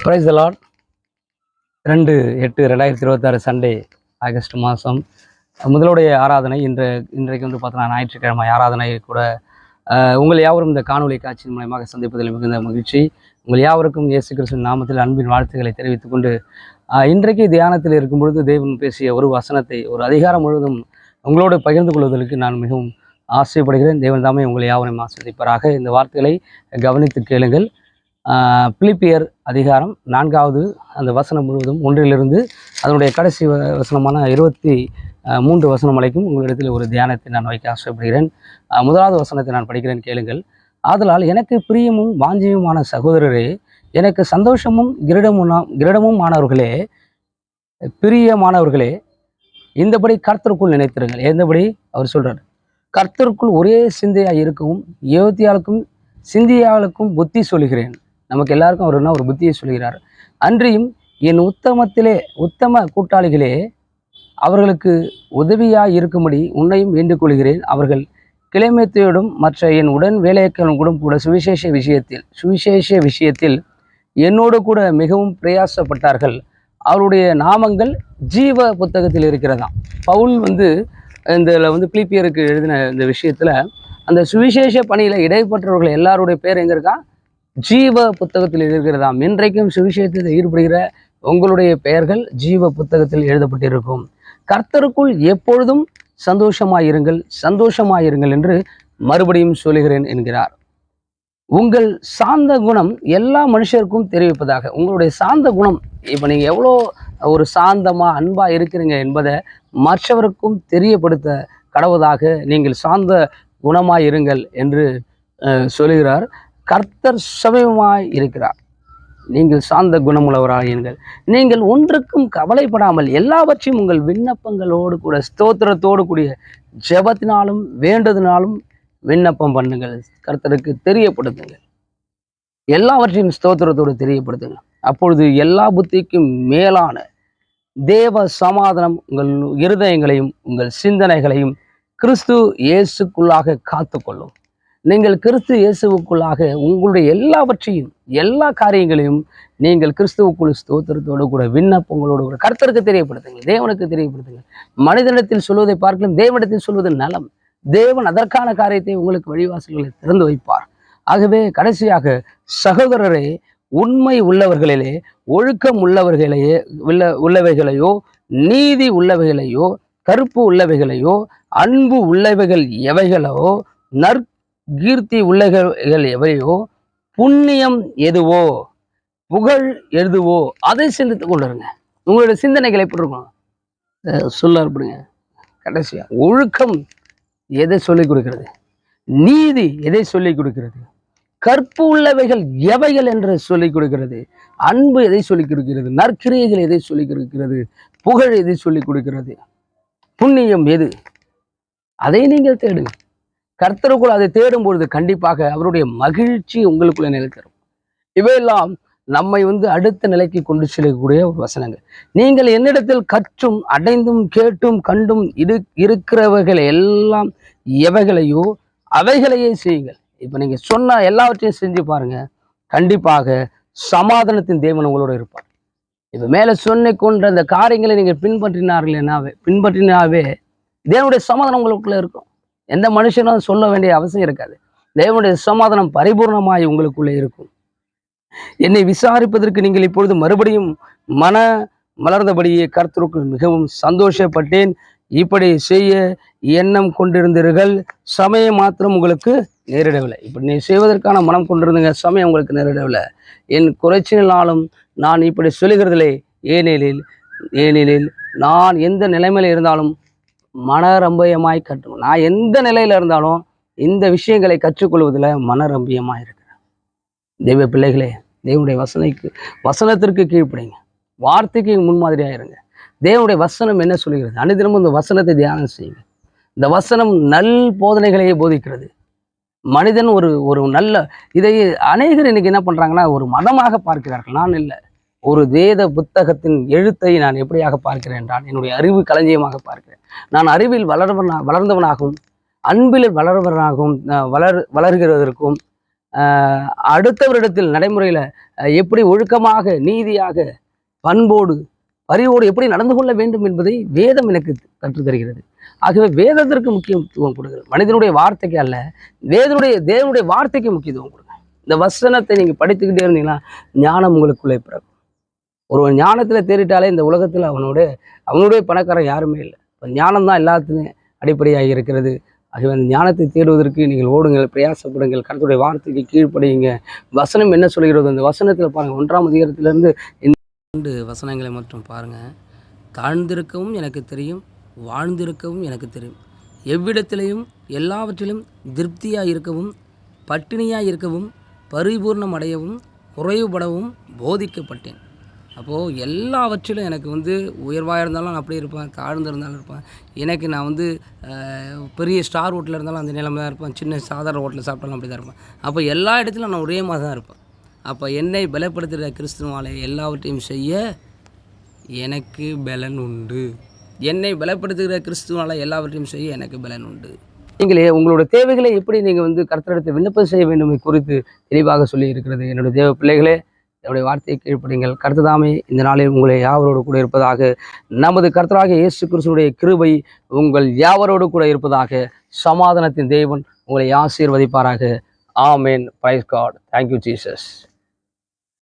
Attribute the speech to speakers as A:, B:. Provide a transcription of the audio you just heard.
A: Praise the Lord. 2/8/2026 Sunday, August மாதம் முதலுடைய ஆராதனை. இன்றைக்கு வந்து பார்த்தோன்னா ஞாயிற்றுக்கிழமை ஆராதனை கூட. உங்கள் யாவரும் இந்த காணொலி காட்சியின் மூலமாக சந்திப்பதில் மிகுந்த மகிழ்ச்சி. உங்கள் யாவருக்கும் இயேசு கிறிஸ்துவின் நாமத்தில் அன்பின் வாழ்த்துக்களை தெரிவித்துக் கொண்டு, இன்றைக்கு தியானத்தில் இருக்கும் பொழுது தேவன் பேசிய ஒரு வசனத்தை ஒரு அதிகாரம் முழுவதும் உங்களோடு பகிர்ந்து கொள்வதற்கு நான் மிகவும் ஆசைப்படுகிறேன். தேவன் தாமே உங்களை யாவரையும் ஆசீர்வதிப்பாராக. இந்த வார்த்தைகளை கவனித்து கேளுங்கள். பிலிப்பியர் அதிகாரம் 4வது அந்த வசனம் முழுவதும் 1 அதனுடைய கடைசி வசனமான 23 வசனம் வரைக்கும் உங்களிடத்தில் ஒரு தியானத்தை நான் வைக்க ஆசைப்படுகிறேன். முதலாவது வசனத்தை நான் படிக்கிறேன், கேளுங்கள். ஆதலால் எனக்கு பிரியமும் வாஞ்சியுமான சகோதரரே, எனக்கு சந்தோஷமும் கிரீடமும் ஆனவர்களே, பிரியமானவர்களே, இந்தபடி கர்த்தருக்குள் நினைத்திருங்கள். எந்தபடி அவர் சொல்றார்? கர்த்தருக்குள் ஒரே சிந்தையாக இருக்கவும் யோத்தியாளுக்கும் சிந்தியாளுக்கும் புத்தி சொல்கிறேன். நமக்கு எல்லாருக்கும் அவர் என்ன ஒரு புத்தியை சொல்கிறார். அன்றியும் என் உத்தம கூட்டாளிகளே, அவர்களுக்கு உதவியாக இருக்கும்படி உன்னையும் வேண்டிக் கொள்கிறேன். அவர்கள் கிளைமேத்தையோடும் மற்ற என் உடன் வேலையாட்களும் கூட சுவிசேஷ விஷயத்தில் என்னோடு கூட மிகவும் பிரயாசப்பட்டார்கள். அவருடைய நாமங்கள் ஜீவ புத்தகத்தில் இருக்கிறதாம். பவுல் இந்த பிலிப்பியருக்கு எழுதின இந்த விஷயத்தில் அந்த சுவிசேஷ பணியில் இடைப்பட்டவர்கள் எல்லாருடைய பேர் எங்கே இருக்கா? ஜீவ புத்தகத்தில் இருக்கிறதாம். இன்றைக்கும் சுவிசேஷத்தில் ஈடுபடுகிற உங்களுடைய பெயர்கள் ஜீவ புத்தகத்தில் எழுதப்பட்டிருக்கும். கர்த்தருக்குள் எப்பொழுதும் சந்தோஷமாயிருங்கள் என்று மறுபடியும் சொல்லுகிறேன் என்கிறார். உங்கள் சாந்த குணம் எல்லா மனுஷருக்கும் தெரிவிப்பதாக. உங்களுடைய சாந்த குணம், இப்போ நீங்கள் எவ்வளோ ஒரு சாந்தமாக அன்பாக இருக்கிறீங்க என்பதை மற்றவருக்கும் தெரியப்படுத்த கடவுதாக நீங்கள் சாந்த குணமாயிருங்கள் என்று சொல்லுகிறார். கர்த்தர் சமயமாய் இருக்கிறார். நீங்கள் சாந்த குணமுள்ளவராயிருங்கள். நீங்கள் ஒன்றுக்கும் கவலைப்படாமல் எல்லாவற்றையும் உங்கள் விண்ணப்பங்களோடு கூட ஸ்தோத்திரத்தோடு கூடிய ஜெபத்தினாலும் வேண்டதினாலும் விண்ணப்பம் பண்ணுங்கள். கர்த்தருக்கு தெரியப்படுத்துங்கள். எல்லாவற்றையும் ஸ்தோத்திரத்தோடு தெரியப்படுத்துங்கள். அப்பொழுது எல்லா புத்திக்கும் மேலான தேவ சமாதானம் உங்கள் இருதயங்களையும் உங்கள் சிந்தனைகளையும் கிறிஸ்து இயேசுக்குள்ளாக காத்துக்கொள்ளும். நீங்கள் கிறிஸ்து இயேசுவுக்குள்ளாக உங்களுடைய எல்லா காரியங்களையும் நீங்கள் கிறிஸ்துவுக்குள் ஸ்தோத்திரத்தோடு கூட விண்ணப்பங்களோடு கூட கர்த்தருக்கு தெரியப்படுத்துங்கள், தேவனுக்கு தெரியப்படுத்துங்கள். மனிதனிடத்தில் சொல்வதை பார்க்கலாம், தேவனிடத்தில் சொல்வது நலம். தேவன் அதற்கான காரியத்தை உங்களுக்கு வழிவாசல்களை திறந்து வைப்பார். ஆகவே கடைசியாக சகோதரரே, உண்மை உள்ளவர்களிலே, ஒழுக்கம் உள்ளவைகளையோ, நீதி உள்ளவைகளையோ, கருப்பு உள்ளவைகளையோ, அன்பு உள்ளவைகள் எவைகளோ, நற்கீர்த்தி உள்ளவைகள் எவையோ, புண்ணியம் எதுவோ, புகழ் எதுவோ, அதை சிந்தித்துக் கொண்டிருங்க. உங்களுடைய சிந்தனைகள் எப்படி இருக்கணும்? சொல்லுங்க. கடைசியா ஒழுக்கம் எதை சொல்லிக் கொடுக்கிறது? நீதி எதை சொல்லிக் கொடுக்கிறது? கற்பு உள்ளவைகள் எவைகள் என்று சொல்லிக் கொடுக்கிறது? அன்பு எதை சொல்லிக் கொடுக்கிறது? நற்கிரியைகள் எதை சொல்லிக் கொடுக்கிறது? புகழ் எதை சொல்லிக் கொடுக்கிறது? புண்ணியம் எது? அதை நீங்கள் தேடுங்க. கர்த்தருக்குள் அதை தேடும் பொழுது கண்டிப்பாக அவருடைய மகிழ்ச்சி உங்களுக்குள்ள நிலைத்தரும். இவையெல்லாம் நம்மை அடுத்த நிலைக்கு கொண்டு செல்லக்கூடிய ஒரு வசனங்கள். நீங்கள் என்னிடத்தில் கற்றும் அடைந்தும் கேட்டும் கண்டும் இருக்கிறவர்கள் எல்லாம் எவைகளையோ அவைகளையே செய்யுங்கள். இப்ப நீங்க சொன்ன எல்லாவற்றையும் செஞ்சு பாருங்க, கண்டிப்பாக சமாதானத்தின் தேவன் உங்களோட இருப்பார். இப்ப மேல சொன்ன கொண்ட அந்த காரியங்களை நீங்க பின்பற்றினாவே தேவனுடைய சமாதானம் உங்களுக்குள்ள இருக்கும். எந்த மனுஷனும் சொல்ல வேண்டிய அவசியம் இருக்காது. தேவனுடைய சமாதானம் பரிபூர்ணமாய் உங்களுக்குள்ளே இருக்கும். என்னை விசாரிப்பதற்கு நீங்கள் இப்பொழுது மறுபடியும் மலர்ந்தபடியே கர்த்தருக்குள் மிகவும் சந்தோஷப்பட்டேன். இப்படி செய்ய எண்ணம் கொண்டிருந்தீர்கள், சமயம் மாத்திரம் உங்களுக்கு நேரிடவில்லை. இப்படி நீ செய்வதற்கான மனம் கொண்டிருந்தீங்க, சமயம் உங்களுக்கு நேரிடவில்லை. என் குறைச்சினாலும் நான் இப்படி சொல்லுகிறதில்லை. ஏனெனில் நான் எந்த நிலைமையில இருந்தாலும் மனரம்பியமாய் கற்றுக்கணும். நான் எந்த நிலையில இருந்தாலும் இந்த விஷயங்களை கற்றுக்கொள்வதில் மனரம்பியமாய் இருக்கிறேன். தெய்வ பிள்ளைகளே, தேவனுடைய வசனத்திற்கு கீழ்ப்படிங்க. வார்த்தைக்கு முன்மாதிரியாக இருங்க. தேவனுடைய வசனம் என்ன சொல்கிறது? அனுதினமும் இந்த வசனத்தை தியானம் செய்யுங்க. இந்த வசனம் நல் போதனைகளையே போதிக்கிறது. மனிதன் ஒரு நல்ல இதை அநேகர் இன்னைக்கு என்ன பண்றாங்கன்னா ஒரு மதமாக பார்க்கிறார்கள். நான் இல்லை, ஒரு வேத புத்தகத்தின் எழுத்தை நான் எப்படியாக பார்க்கிறேன் என்றால் என்னுடைய அறிவு களஞ்சியமாக பார்க்கிறேன். நான் அறிவில் வளர்ந்தவனாகவும் அன்பில் வளர்கிறதற்கும் அடுத்தவரிடத்தில் நடைமுறையில் எப்படி ஒழுக்கமாக, நீதியாக, பண்போடு, பரிவோடு எப்படி நடந்து கொள்ள வேண்டும் என்பதை வேதம் எனக்கு கற்றுத் தருகிறது. ஆகவே வேதத்திற்கு முக்கியத்துவம் கொடுங்கள், மனிதனுடைய வார்த்தைக்கு அல்ல. தேவனுடைய வார்த்தைக்கு முக்கியத்துவம் கொடுங்க. இந்த வசனத்தை நீங்க படித்துக்கிட்டே இருந்தீங்கன்னா ஞானம் உங்களுக்குள்ளே பிறக்கும். ஒருவன் ஞானத்துல தேறிட்டாலே இந்த உலகத்துல அவனுடைய பணக்காரன் யாருமே இல்லை. ஞானம் தான் எல்லாத்துக்கும் அடிப்படையாக இருக்கிறது. ஆகவே அந்த ஞானத்தை தேடுவதற்கு நீங்கள் ஓடுங்கள், பிரயாசப்படுங்கள், கர்த்தருடைய வார்த்தைக்கு கீழ்ப்படியுங்க. வசனம் என்ன சொல்கிறது? அந்த வசனத்தில் பாருங்கள், 1ஆம் அதிகாரத்திலிருந்து 2 வசனங்களை மட்டும் பாருங்கள். தாழ்ந்திருக்கவும் எனக்கு தெரியும், வாழ்ந்திருக்கவும் எனக்கு தெரியும், எவ்விடத்திலையும் எல்லாவற்றிலும் திருப்தியாக இருக்கவும், பட்டினியாக இருக்கவும், பரிபூர்ணம் அடையவும், குறைவுபடவும் போதிக்கப்பட்டேன். அப்போது எல்லாவற்றிலும் எனக்கு உயர்வாக இருந்தாலும் நான் அப்படியே இருப்பேன், தாழ்ந்திருந்தாலும் இருப்பேன். நான் பெரிய ஸ்டார் ஹோட்டலில் இருந்தாலும் அந்த நிலைமை தான் இருப்பேன், சின்ன சாதாரண ஹோட்டலில் சாப்பிட்டாலும் அப்படி தான் இருப்பேன். அப்போ எல்லா இடத்துலையும் நான் ஒரே மாதிரி தான் இருப்பேன். அப்போ என்னை பலப்படுத்துகிற கிறிஸ்துவாலே எல்லாவற்றையும் செய்ய எனக்கு பலன் உண்டு. என்னை பலப்படுத்துகிற கிறிஸ்துவால எல்லாவற்றையும் செய்ய எனக்கு பலன் உண்டு. நீங்களே உங்களோட தேவைகளை எப்படி நீங்கள் கர்த்தரிடத்தில் விண்ணப்பம் செய்ய வேண்டும் குறித்து தெளிவாக சொல்லி இருக்கிறது. என்னுடைய தேவ பிள்ளைகளே, என்னுடைய வார்த்தையை கீழ்ப்படிங்கள். கர்த்ததாமே இந்த நாளில் உங்களை யாவரோடு கூட இருப்பதாக. நமது கர்த்தராகிய இயேசு கிறிஸ்துவினுடைய கிருபை உங்கள் யாவரோடு கூட இருப்பதாக. சமாதானத்தின் தேவன் உங்களை ஆசீர்வதிப்பாராக. ஆமென். Praise God. Thank you Jesus.